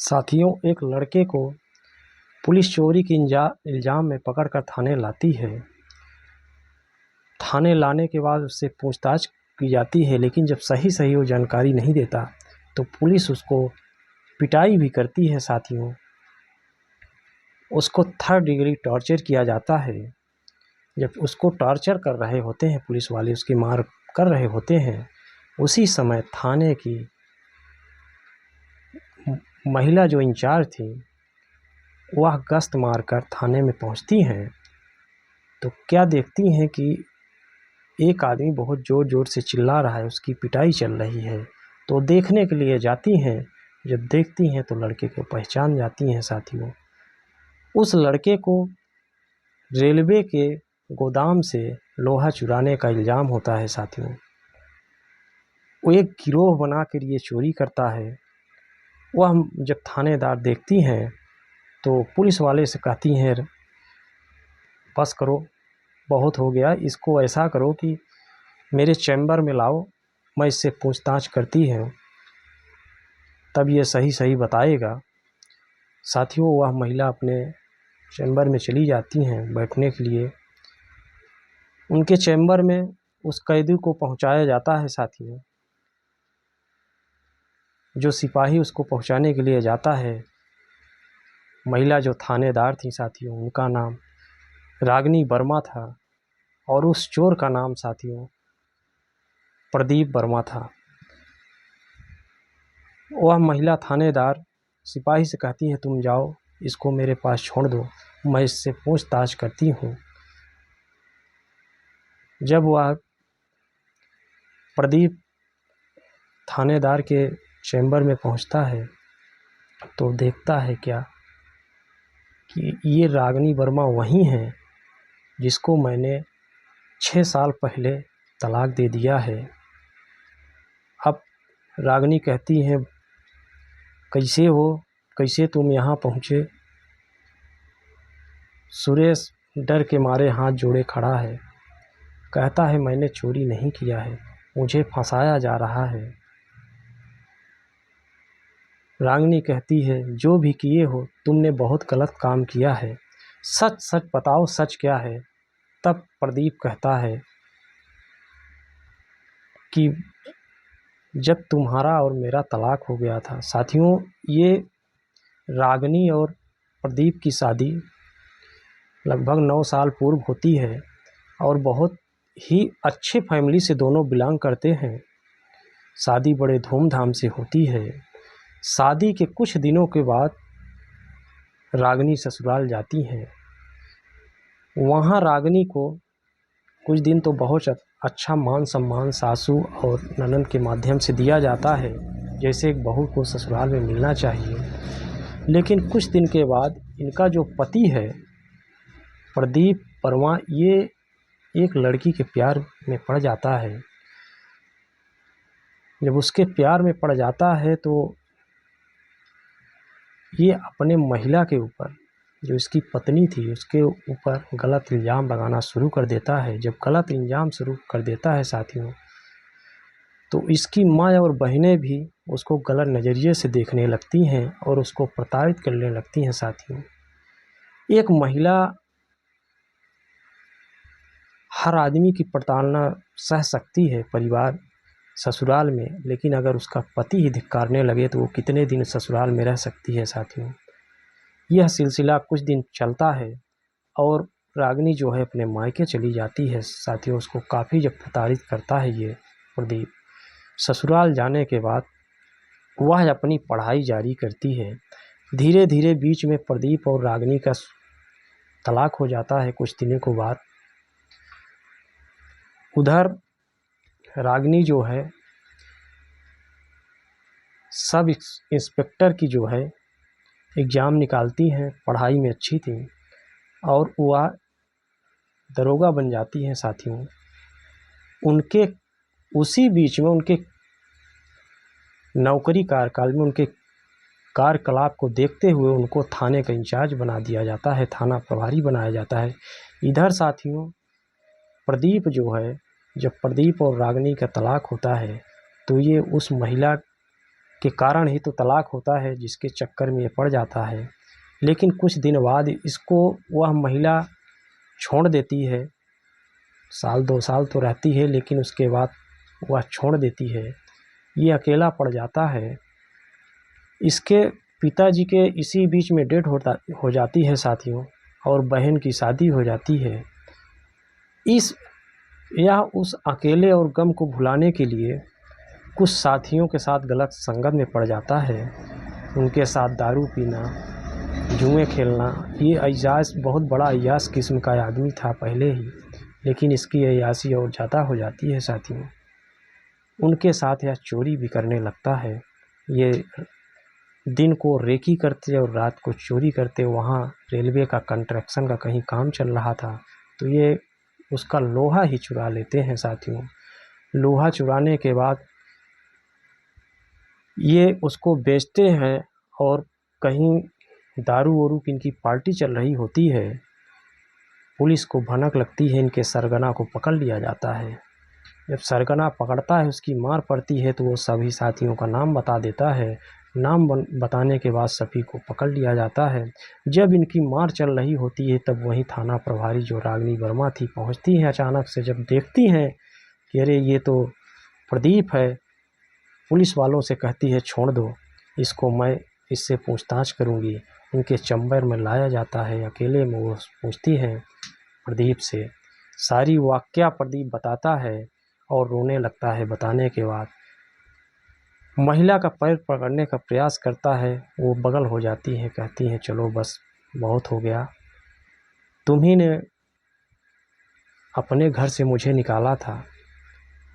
साथियों, एक लड़के को पुलिस चोरी के इल्ज़ाम में पकड़कर थाने लाती है। थाने लाने के बाद उससे पूछताछ की जाती है, लेकिन जब सही वो जानकारी नहीं देता तो पुलिस उसको पिटाई भी करती है। साथियों, उसको 3rd डिग्री टॉर्चर किया जाता है। जब उसको टॉर्चर कर रहे होते हैं पुलिस वाले, उसकी मार कर रहे होते हैं, उसी समय थाने की महिला जो इंचार्ज थी वह गश्त मारकर थाने में पहुंचती हैं। तो क्या देखती हैं कि एक आदमी बहुत ज़ोर-ज़ोर से चिल्ला रहा है, उसकी पिटाई चल रही है। तो देखने के लिए जाती हैं। जब देखती हैं तो लड़के को पहचान जाती हैं। साथियों, उस लड़के को रेलवे के गोदाम से लोहा चुराने का इल्ज़ाम होता है। साथियों, वो एक गिरोह बनाकर ये चोरी करता है। वह जब थानेदार देखती हैं तो पुलिस वाले से कहती हैं, बस करो, बहुत हो गया, इसको ऐसा करो कि मेरे चैम्बर में लाओ, मैं इससे पूछताछ करती हूँ, तब ये सही बताएगा। साथियों, वह महिला अपने चैम्बर में चली जाती हैं बैठने के लिए। उनके चैम्बर में उस कैदी को पहुंचाया जाता है। साथियों, जो सिपाही उसको पहुंचाने के लिए जाता है, महिला जो थानेदार थी साथियों, उनका नाम रागिनी वर्मा था और उस चोर का नाम साथियों प्रदीप वर्मा था। वह महिला थानेदार सिपाही से कहती है, तुम जाओ, इसको मेरे पास छोड़ दो, मैं इससे पूछताछ करती हूँ। जब वह प्रदीप थानेदार के चैम्बर में पहुँचता है तो देखता है क्या कि ये रागिनी वर्मा वही हैं जिसको मैंने 6 साल पहले तलाक दे दिया है। अब रागिनी कहती है, कैसे हो, कैसे तुम यहाँ पहुँचे? सुरेश डर के मारे हाथ जोड़े खड़ा है, कहता है, मैंने चोरी नहीं किया है, मुझे फंसाया जा रहा है। रागिनी कहती है, जो भी किए हो तुमने बहुत गलत काम किया है, सच सच बताओ, सच क्या है? तब प्रदीप कहता है कि जब तुम्हारा और मेरा तलाक हो गया था। साथियों, ये रागिनी और प्रदीप की शादी लगभग 9 साल पूर्व होती है और बहुत ही अच्छे फैमिली से दोनों बिलोंग करते हैं। शादी बड़े धूमधाम से होती है। शादी के कुछ दिनों के बाद रागिनी ससुराल जाती हैं। वहाँ रागिनी को कुछ दिन तो बहुत अच्छा मान सम्मान सासू और ननद के माध्यम से दिया जाता है, जैसे एक बहू को ससुराल में मिलना चाहिए। लेकिन कुछ दिन के बाद इनका जो पति है प्रदीप वर्मा, ये एक लड़की के प्यार में पड़ जाता है। जब उसके प्यार में पड़ जाता है तो ये अपने महिला के ऊपर, जो इसकी पत्नी थी, उसके ऊपर गलत इल्ज़ाम लगाना शुरू कर देता है। जब गलत इल्ज़ाम शुरू कर देता है साथियों, तो इसकी माँ और बहनें भी उसको गलत नज़रिए से देखने लगती हैं और उसको प्रताड़ित करने लगती हैं। साथियों, एक महिला हर आदमी की प्रताड़ना सह सकती है परिवार ससुराल में, लेकिन अगर उसका पति ही धिक्कारने लगे तो वो कितने दिन ससुराल में रह सकती है। साथियों, यह सिलसिला कुछ दिन चलता है और रागिनी जो है अपने मायके चली जाती है। साथियों, उसको काफ़ी जब प्रताड़ित करता है ये प्रदीप, ससुराल जाने के बाद वह अपनी पढ़ाई जारी करती है। धीरे धीरे बीच में प्रदीप और रागिनी का तलाक हो जाता है कुछ दिनों के बाद। उधर रागिनी जो है सब इंस्पेक्टर की जो है एग्ज़ाम निकालती हैं, पढ़ाई में अच्छी थी और वह दरोगा बन जाती हैं। साथियों, उनके उसी बीच में उनके नौकरी कार्यकाल में उनके कार्यकलाप को देखते हुए उनको थाने का इंचार्ज बना दिया जाता है, थाना प्रभारी बनाया जाता है। इधर साथियों, प्रदीप जो है, जब प्रदीप और रागिनी का तलाक होता है तो ये उस महिला के कारण ही तो तलाक होता है, जिसके चक्कर में ये पड़ जाता है। लेकिन कुछ दिन बाद इसको वह महिला छोड़ देती है। साल 2 साल तो रहती है, लेकिन उसके बाद वह छोड़ देती है। ये अकेला पड़ जाता है। इसके पिताजी के इसी बीच में डेथ हो जाती है साथियों, और बहन की शादी हो जाती है। यह उस अकेले और गम को भुलाने के लिए कुछ साथियों के साथ गलत संगत में पड़ जाता है। उनके साथ दारू पीना, जुए खेलना। ये अय्याश बहुत बड़ा अय्याश किस्म का आदमी था पहले ही, लेकिन इसकी अय्याशी और ज़्यादा हो जाती है साथियों। उनके साथ यह चोरी भी करने लगता है। ये दिन को रेकी करते और रात को चोरी करते। वहाँ रेलवे का कंस्ट्रक्शन का कहीं काम चल रहा था, तो ये उसका लोहा ही चुरा लेते हैं साथियों। लोहा चुराने के बाद ये उसको बेचते हैं, और कहीं दारू वारू की इनकी पार्टी चल रही होती है। पुलिस को भनक लगती है, इनके सरगना को पकड़ लिया जाता है। जब सरगना पकड़ता है, उसकी मार पड़ती है, तो वो सभी साथियों का नाम बता देता है। नाम बताने के बाद सभी को पकड़ लिया जाता है। जब इनकी मार चल रही होती है, तब वहीं थाना प्रभारी जो रागिनी वर्मा थी पहुंचती हैं अचानक से। जब देखती हैं कि अरे ये तो प्रदीप है, पुलिस वालों से कहती है छोड़ दो इसको, मैं इससे पूछताछ करूंगी। उनके चैम्बर में लाया जाता है। अकेले में वो पूछती हैं प्रदीप से। सारी वाकया प्रदीप बताता है और रोने लगता है। बताने के बाद महिला का पैर पकड़ने का प्रयास करता है, वो बगल हो जाती है। कहती हैं चलो बस बहुत हो गया, तुम्ही ने अपने घर से मुझे निकाला था,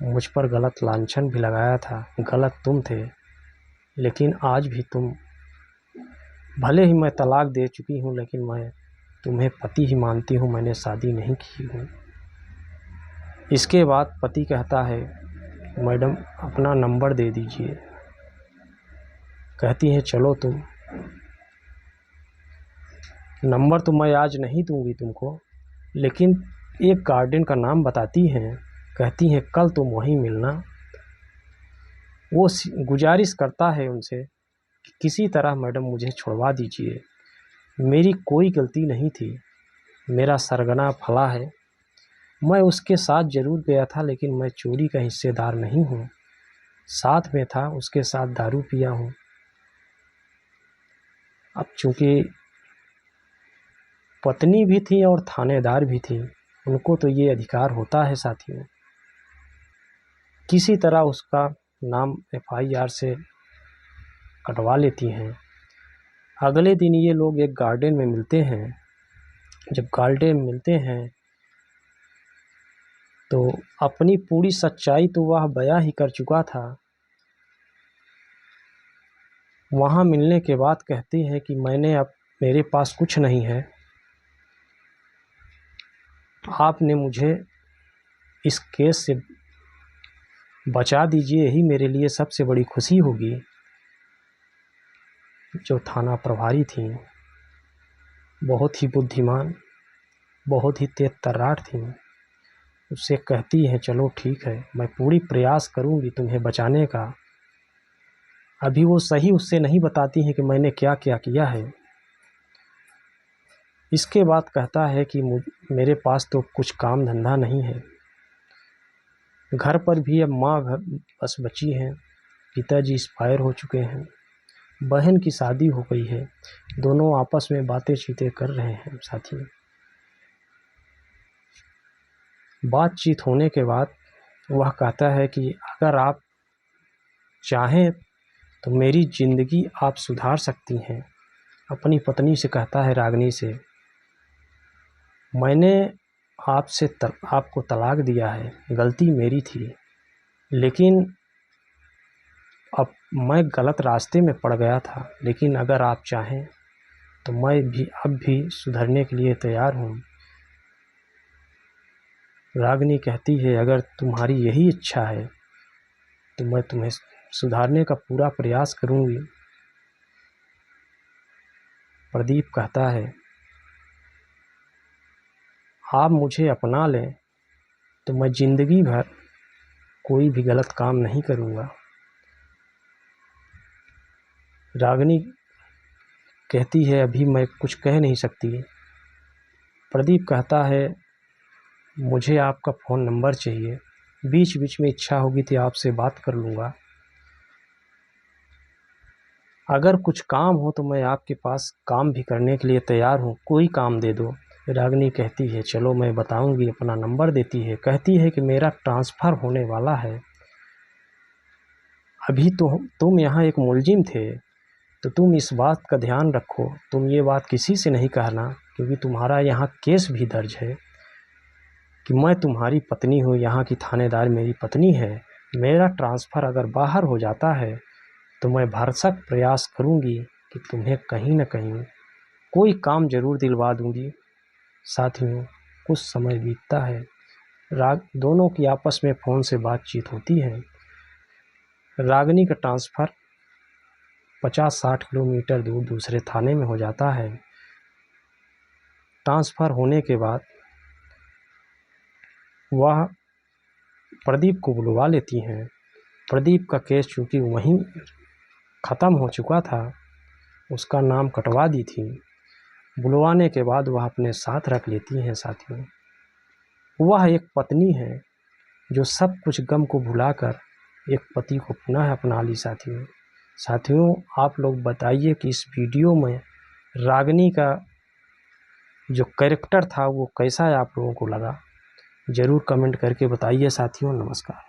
मुझ पर गलत लांछन भी लगाया था, गलत तुम थे, लेकिन आज भी तुम, भले ही मैं तलाक दे चुकी हूँ, लेकिन मैं तुम्हें पति ही मानती हूँ, मैंने शादी नहीं की हूँ। इसके बाद पति कहता है मैडम अपना नंबर दे दीजिए। कहती हैं चलो तुम, नंबर तो मैं आज नहीं दूंगी तुमको, लेकिन एक गार्डन का नाम बताती हैं। कहती हैं कल तुम वहीं मिलना। वो गुजारिश करता है उनसे कि किसी तरह मैडम मुझे छुड़वा दीजिए, मेरी कोई गलती नहीं थी, मेरा सरगना फला है, मैं उसके साथ ज़रूर गया था, लेकिन मैं चोरी का हिस्सेदार नहीं हूँ। साथ में था, उसके साथ दारू पिया हूँ। अब चूँकि पत्नी भी थी और थानेदार भी थी, उनको तो ये अधिकार होता है साथियों। किसी तरह उसका नाम FIR से कटवा लेती हैं। अगले दिन ये लोग एक गार्डन में मिलते हैं। जब गार्डन में मिलते हैं तो अपनी पूरी सच्चाई तो वह बयां ही कर चुका था। वहाँ मिलने के बाद कहती है कि अब मेरे पास कुछ नहीं है, आपने मुझे इस केस से बचा दीजिए, यही मेरे लिए सबसे बड़ी खुशी होगी। जो थाना प्रभारी थी बहुत ही बुद्धिमान, बहुत ही तेज तर्रार थी। उससे कहती हैं चलो ठीक है, मैं पूरी प्रयास करूंगी तुम्हें बचाने का। अभी वो सही उससे नहीं बताती हैं कि मैंने क्या क्या किया है। इसके बाद कहता है कि मेरे पास तो कुछ काम धंधा नहीं है, घर पर भी अब माँ बस बची हैं, पिताजी एक्सपायर हो चुके हैं, बहन की शादी हो गई है, दोनों आपस में बातें चीतें कर रहे हैं साथी। बातचीत होने के बाद वह कहता है कि अगर आप चाहें तो मेरी ज़िंदगी आप सुधार सकती हैं। अपनी पत्नी से कहता है रागिनी से, मैंने आपको तलाक दिया है, गलती मेरी थी, लेकिन अब मैं गलत रास्ते में पड़ गया था, लेकिन अगर आप चाहें तो मैं भी अब भी सुधरने के लिए तैयार हूँ। रागिनी कहती है अगर तुम्हारी यही इच्छा है तो मैं तुम्हें सुधारने का पूरा प्रयास करूँगी। प्रदीप कहता है आप मुझे अपना लें तो मैं ज़िंदगी भर कोई भी गलत काम नहीं करूँगा। रागिनी कहती है अभी मैं कुछ कह नहीं सकती। प्रदीप कहता है मुझे आपका फ़ोन नंबर चाहिए, बीच बीच में इच्छा होगी तो आपसे बात कर लूँगा। अगर कुछ काम हो तो मैं आपके पास काम भी करने के लिए तैयार हूँ, कोई काम दे दो। रागिनी कहती है चलो मैं बताऊँगी, अपना नंबर देती है। कहती है कि मेरा ट्रांसफ़र होने वाला है, अभी तो तुम यहाँ एक मुलजिम थे, तो तुम इस बात का ध्यान रखो, तुम ये बात किसी से नहीं कहना, क्योंकि तुम्हारा यहाँ केस भी दर्ज है कि मैं तुम्हारी पत्नी हूँ, यहाँ की थानेदार मेरी पत्नी है। मेरा ट्रांसफ़र अगर बाहर हो जाता है तो मैं भरसक प्रयास करूँगी कि तुम्हें कहीं न कहीं कोई काम ज़रूर दिलवा दूँगी। साथियों, कुछ समय बीतता है, दोनों की आपस में फ़ोन से बातचीत होती है। रागिनी का ट्रांसफ़र 50-60 किलोमीटर दूर दूसरे थाने में हो जाता है। ट्रांसफ़र होने के बाद वह प्रदीप को बुलवा लेती हैं। प्रदीप का केस चूँकि वहीं ख़त्म हो चुका था, उसका नाम कटवा दी थी। बुलवाने के बाद वह अपने साथ रख लेती हैं। साथियों, वह एक पत्नी है जो सब कुछ गम को भुलाकर एक पति को पुनः अपना ली। साथियों, आप लोग बताइए कि इस वीडियो में रागिनी का जो कैरेक्टर था वो कैसा आप लोगों को लगा, ज़रूर कमेंट करके बताइए। साथियों, नमस्कार।